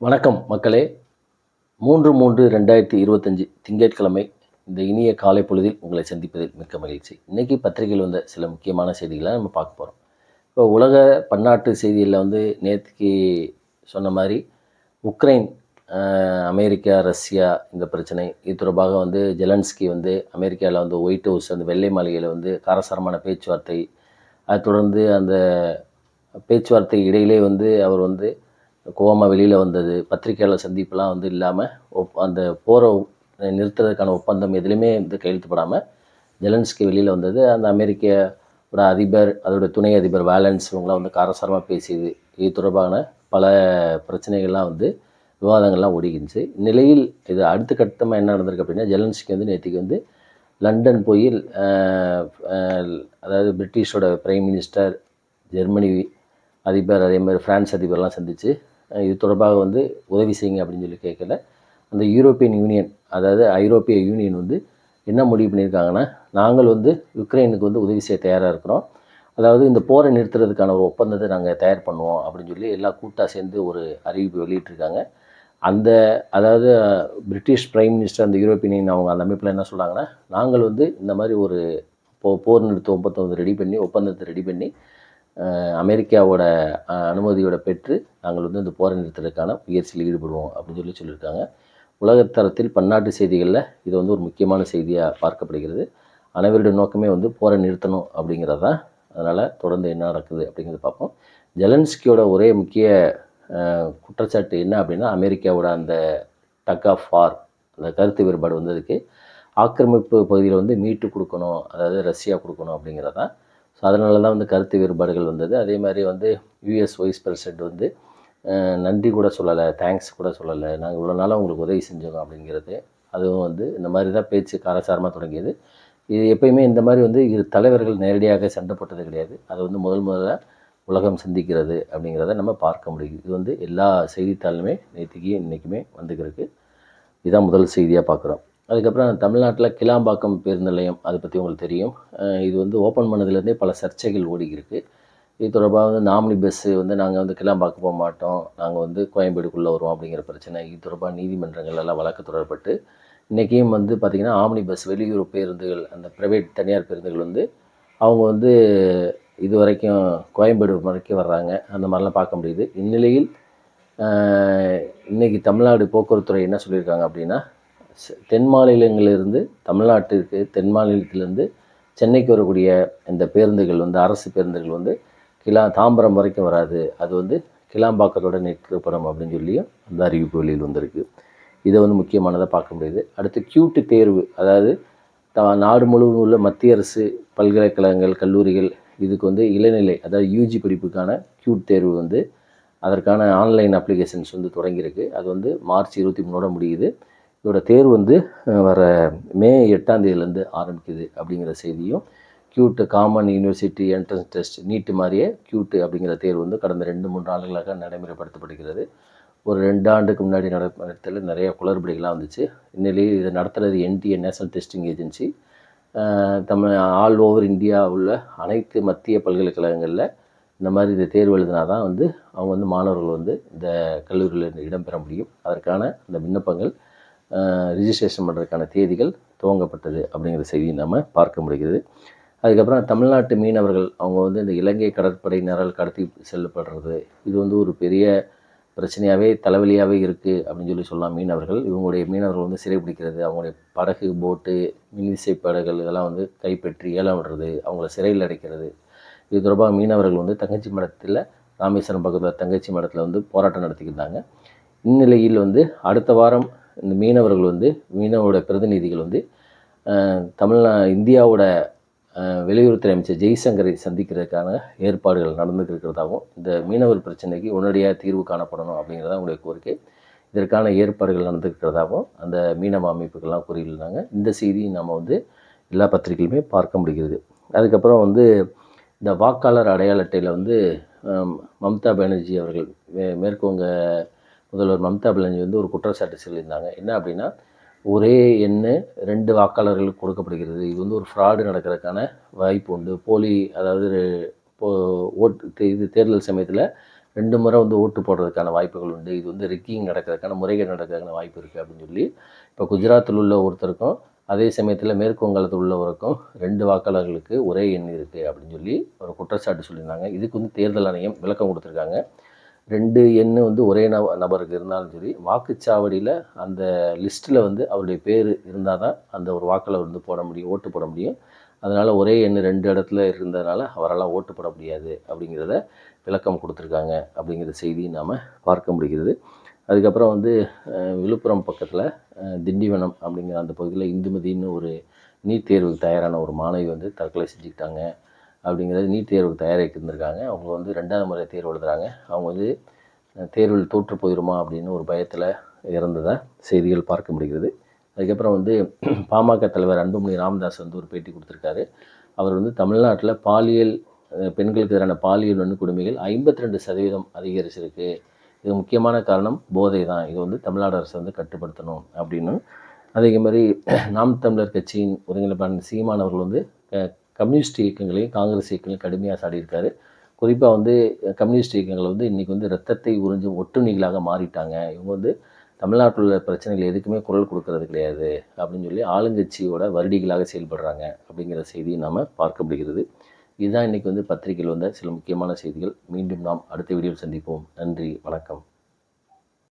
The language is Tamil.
வணக்கம் மக்களே. 3/3/2025 திங்கட்கிழமை இந்த இனிய காலை பொழுதில் உங்களை சந்திப்பதில் மிக்க மகிழ்ச்சி. இன்றைக்கி பத்திரிகையில் வந்த சில முக்கியமான செய்திகளை நம்ம பார்க்க போகிறோம். இப்போ உலக பன்னாட்டு செய்தியில் நேற்றுக்கு சொன்ன மாதிரி உக்ரைன், அமெரிக்கா, ரஷ்யா இந்த பிரச்சனை இது தொடர்பாக ஜெலன்ஸ்கி அமெரிக்காவில் ஒயிட் ஹவுஸ் அந்த வெள்ளை மாளிகையில் காரசாரமான பேச்சுவார்த்தை. அதை தொடர்ந்து அந்த பேச்சுவார்த்தை இடையிலே அவர் கோவமாக வெளியில் வந்தது. பத்திரிகையாளர் சந்திப்புலாம் இல்லாமல் அந்த போரை நிறுத்துறதுக்கான ஒப்பந்தம் எதுலேயுமே கையெழுத்துப்படாமல் ஜெலன்ஸ்கி வெளியில் வந்தது. அந்த அமெரிக்காவோட அதிபர், அதோட துணை அதிபர் வேலன்ஸ் இவங்களாம் காரசாரமாக பேசியது. இது தொடர்பான பல பிரச்சனைகள்லாம் விவாதங்கள்லாம் ஓடிக்கிச்சு. இந்நிலையில் இது அடுத்த கட்டமாக என்ன நடந்திருக்கு அப்படின்னா, ஜெலன்ஸ்கி நேற்றுக்கு லண்டன் போய் அதாவது பிரிட்டிஷோட பிரைம் மினிஸ்டர், ஜெர்மனி அதிபர், அதே மாதிரி ஃப்ரான்ஸ் அதிபர்லாம் சந்தித்து இது தொடர்பாக உதவி செய்யுங்க அப்படின்னு சொல்லி கேட்கல. அந்த யூரோப்பியன் யூனியன், அதாவது ஐரோப்பிய யூனியன் என்ன முடிவு பண்ணியிருக்காங்கன்னா, நாங்கள் யுக்ரைனுக்கு உதவி செய்ய தயாராக இருக்கிறோம். அதாவது இந்த போரை நிறுத்துறதுக்கான ஒரு ஒப்பந்தத்தை நாங்கள் தயார் பண்ணுவோம் அப்படின்னு சொல்லி எல்லாம் கூட்டாக சேர்ந்து ஒரு அறிவிப்பு வெளியிட்டிருக்காங்க. அதாவது பிரிட்டிஷ் பிரைம் மினிஸ்டர், அந்த யூரோப்பியன் யூனியன் அவங்க அந்த அமைப்பில் என்ன சொல்கிறாங்கன்னா, நாங்கள் இந்த மாதிரி ஒரு போர் நிறுத்த ஒப்பந்தத்தை ரெடி பண்ணி அமெரிக்காவோட அனுமதியோட பெற்று நாங்கள் இந்த போரை நிறுத்துறதுக்கான முயற்சியில் ஈடுபடுவோம் அப்படின்னு சொல்லியிருக்காங்க. உலகத்தரத்தில் பன்னாட்டு செய்திகளில் இது ஒரு முக்கியமான செய்தியாக பார்க்கப்படுகிறது. அனைவருடைய நோக்கமே போரை நிறுத்தணும் அப்படிங்கிறது தான். அதனால் தொடர்ந்து என்ன நடக்குது அப்படிங்கிறத பார்ப்போம். ஜெலன்ஸ்கியோட ஒரே முக்கிய குற்றச்சாட்டு என்ன அப்படின்னா, அமெரிக்காவோட அந்த டக் ஆஃப் வார், அந்த கருத்து வேறுபாடு வந்ததுக்கு ஆக்கிரமிப்பு பகுதியில் மீட்டு கொடுக்கணும், அதாவது ரஷ்யா கொடுக்கணும் அப்படிங்கிறது தான். ஸோ அதனால தான் கருத்து வேறுபாடுகள் வந்தது. அதே மாதிரி யூஎஸ் வைஸ் பிரசிடெண்ட் நன்றி கூட சொல்லலை, தேங்க்ஸ் கூட சொல்லலை, நாங்கள் இவ்வளோ நாளாக உங்களுக்கு உதவி செஞ்சோம் அப்படிங்கிறது. அதுவும் இந்த மாதிரி தான் பேச்சு காரசாரமாக தொடங்கியது. இது எப்பயுமே இந்த மாதிரி இரு தலைவர்கள் நேரடியாக சண்டை போட்டது கிடையாது. அது முதல்ல உலகம் சிந்திக்கிறது அப்படிங்கிறத நம்ம பார்க்க முடியுது. இது எல்லா செய்தித்தாளுமே நேற்றுக்கு இன்றைக்குமே வந்துக்கிறதுக்கு இதுதான் முதல் செய்தியாக பார்க்குறோம். அதுக்கப்புறம் தமிழ்நாட்டில் கிளாம்பாக்கம் பேருந்து நிலையம், அதை பற்றி உங்களுக்கு தெரியும். இது ஓப்பன் பண்ணதுலேருந்தே பல சர்ச்சைகள் ஓடிக்கிருக்கு. இது தொடர்பாக நாமினி பஸ்ஸு நாங்கள் கிளாம்பாக்கம் போக மாட்டோம், நாங்கள் கோயம்பேடுக்குள்ளே வருவோம் அப்படிங்கிற பிரச்சனை. இது தொடர்பாக நீதிமன்றங்கள் எல்லாம் வழக்கு தொடரப்பட்டு இன்றைக்கியும் பார்த்திங்கன்னா ஆம்னி பஸ், வெளியூர் பேருந்துகள், அந்த ப்ரைவேட் தனியார் பேருந்துகள் அவங்க இது வரைக்கும் கோயம்பேடு வரைக்கும் வர்றாங்க. அந்த மாதிரிலாம் பார்க்க முடியுது. இந்நிலையில் இன்றைக்கி தமிழ்நாடு போக்குவரத்துறை என்ன சொல்லியிருக்காங்க அப்படின்னா, தென் மாநிலங்களிலிருந்து தமிழ்நாட்டிற்கு, தென் மாநிலத்திலேருந்து சென்னைக்கு வரக்கூடிய இந்த பேருந்துகள் அரசு பேருந்துகள் தாம்பரம் வரைக்கும் வராது, அது கிளாம்பாக்கத்தோட நிறுத்தப்படும் அப்படின்னு சொல்லியும் அந்த அறிவிப்பு வெளியில் வந்திருக்கு. இதை முக்கியமானதாக பார்க்க முடியுது. அடுத்து கியூட் தேர்வு, அதாவது நாடு முழுவதும் உள்ள மத்திய அரசு பல்கலைக்கழகங்கள், கல்லூரிகள் இதுக்கு இளநிலை, அதாவது யூஜி படிப்புக்கான கியூட் தேர்வு அதற்கான ஆன்லைன் அப்ளிகேஷன்ஸ் தொடங்கியிருக்கு. அது மார்ச் 23 முடியுது. இதோட தேர்வு வர மே 8ஆம் தேதியிலேருந்து ஆரம்பிக்குது அப்படிங்கிற செய்தியும், CUET common university entrance test, NEET மாதிரியே கியூட் அப்படிங்கிற தேர்வு கடந்த 2-3 ஆண்டுகளாக நடைமுறைப்படுத்தப்படுகிறது. ஒரு 2 ஆண்டுக்கு முன்னாடி நடத்தல நிறைய குளறுபடிகள்லாம் வந்துச்சு. இந்நிலையில் இதை நடத்துகிறது NTA, national testing agency. All over India உள்ள அனைத்து மத்திய பல்கலைக்கழகங்களில் இந்த மாதிரி இந்த தேர்வு எழுதினா தான் அவங்க மாணவர்கள் இந்த கல்லூரியில் இடம்பெற முடியும். அதற்கான அந்த விண்ணப்பங்கள் ரிஜிஸ்ட்ரேஷன் பண்ணுறதுக்கான தேதிகள் துவங்கப்பட்டது அப்படிங்கிற செய்தியை நம்ம பார்க்க முடிகிறது. அதுக்கப்புறம் தமிழ்நாட்டு மீனவர்கள் அவங்க இந்த இலங்கை கடற்படையினரால் கடத்தி செல்லப்படுறது, இது ஒரு பெரிய பிரச்சனையாகவே, தலைவலியாகவே இருக்குது அப்படின்னு சொல்லலாம். மீனவர்கள் சிறைப்பிடிக்கிறது, அவங்களுடைய படகு, போட்டு, மின்விசை படகுகள் இதெல்லாம் கைப்பற்றி ஏலம் விடுறது, அவங்கள சிறையில் அடைக்கிறது. இது தொடர்பாக மீனவர்கள் தங்கச்சி மடத்தில், ராமேஸ்வரம் பக்கத்தில் தங்கச்சி மடத்தில் போராட்டம் நடத்திக்கிட்டாங்க. இந்நிலையில் அடுத்த வாரம் இந்த மீனவர்கள் மீனவோட பிரதிநிதிகள் இந்தியாவோட வெளியுறவுத்துறை அமைச்சர் ஜெய்சங்கரை சந்திக்கிறதுக்கான ஏற்பாடுகள் நடந்துக்கிறதாகவும், இந்த மீனவர் பிரச்சனைக்கு உடனடியாக தீர்வு காணப்படணும் அப்படிங்கிறதான் அவங்களுடைய கோரிக்கை. இதற்கான ஏற்பாடுகள் நடந்துக்கிறதாகவும் அந்த மீனவ அமைப்புகள்லாம் கூறியிருந்தாங்க. இந்த செய்தியை நம்ம எல்லா பத்திரிகையிலுமே பார்க்க முடிகிறது. அதுக்கப்புறம் இந்த வாக்காளர் அடையாள அட்டையில் மம்தா பானர்ஜி அவர்கள், மேற்குவங்க முதல்வர் மம்தா பானர்ஜி ஒரு குற்றச்சாட்டு சொல்லியிருந்தாங்க. என்ன அப்படின்னா, ஒரே எண்ணு 2 வாக்காளர்களுக்கு கொடுக்கப்படுகிறது, இது ஒரு ஃப்ராடு நடக்கிறதுக்கான வாய்ப்பு உண்டு, போலி, அதாவது தேர்தல் சமயத்தில் 2 முறை வந்து ஓட்டு போடுறதுக்கான வாய்ப்புகள் உண்டு. இது வந்து ரிக்கிங் நடக்கிறதுக்கான முறைகேடு நடக்கிறதுக்கான வாய்ப்பு இருக்குது அப்படின்னு சொல்லி இப்போ குஜராத்தில் உள்ள ஒருத்தருக்கும் அதே சமயத்தில் மேற்கு வங்காளத்தில் உள்ளவருக்கும் 2 வாக்காளர்களுக்கு ஒரே எண் இருக்குது அப்படின்னு சொல்லி ஒரு குற்றச்சாட்டு சொல்லியிருந்தாங்க. இதுக்கு வந்து தேர்தல் ஆணையம் விளக்கம் கொடுத்துருக்காங்க. 2 எண் வந்து ஒரே நபருக்கு இருந்தாலும் சரி, வாக்குச்சாவடியில் அந்த லிஸ்ட்டில் வந்து அவருடைய பேர் இருந்தால் தான் அந்த ஒரு வாக்காளர் வந்து போட முடியும், ஓட்டு போட முடியும். அதனால் ஒரே எண் 2 இடத்துல இருந்ததுனால அவரால் ஓட்டு போட முடியாது அப்படிங்கிறத விளக்கம் கொடுத்துருக்காங்க அப்படிங்கிற செய்தி நாம் பார்க்க முடிகிறது. அதுக்கப்புறம் வந்து விழுப்புரம் பக்கத்தில் திண்டிவனம் அப்படிங்கிற அந்த பகுதியில் இந்துமதின்னு ஒரு நீட் தேர்வுக்கு தயாரான ஒரு மாணவி வந்து தற்கொலை செஞ்சுக்கிட்டாங்க அப்படிங்கிறது. நீட் தேர்வுக்கு தயாராகிட்டு இருந்திருக்காங்க. அவங்க வந்து 2வது முறை தேர்வு எழுதுகிறாங்க. அவங்க வந்து தேர்வில் தோற்று போயிடுமா அப்படின்னு ஒரு பயத்தில் இறந்ததாக செய்திகள் பார்க்க முடிகிறது. அதுக்கப்புறம் வந்து பாமக தலைவர் அன்புமணி ராமதாஸ் வந்து ஒரு பேட்டி கொடுத்துருக்காரு. அவர் வந்து தமிழ்நாட்டில் பெண்களுக்கு எதிரான பாலியல் வன்கொடுமைகள் 52% அதிகரிச்சிருக்கு. இது முக்கியமான காரணம் போதை தான். இது வந்து தமிழ்நாடு அரசு வந்து கட்டுப்படுத்தணும் அப்படின்னு. அதே மாதிரி நாம் தமிழர் கட்சியின் ஒருங்கிணைப்பாளர் சீமான் அவர்கள் வந்து கம்யூனிஸ்ட் இயக்கங்களையும் காங்கிரஸ் இயக்கங்களையும் கடுமையாக சாடியிருக்காரு. குறிப்பாக வந்து கம்யூனிஸ்ட் இயக்கங்கள் வந்து இன்றைக்கி வந்து ரத்தத்தை உறிஞ்சும் ஒட்டுண்ணிகளாக மாறிட்டாங்க. இவங்க வந்து தமிழ்நாட்டில் உள்ள பிரச்சனைகள் எதுக்குமே குரல் கொடுக்கறது கிடையாது அப்படின்னு சொல்லி ஆளுங்கட்சியோட வருடிகளாக செயல்படுறாங்க அப்படிங்கிற செய்தியை நாம் பார்க்க முடிகிறது. இதுதான் இன்றைக்கி வந்து பத்திரிகையில் வந்த சில முக்கியமான செய்திகள். மீண்டும் நாம் அடுத்த வீடியோவில் சந்திப்போம். நன்றி, வணக்கம்.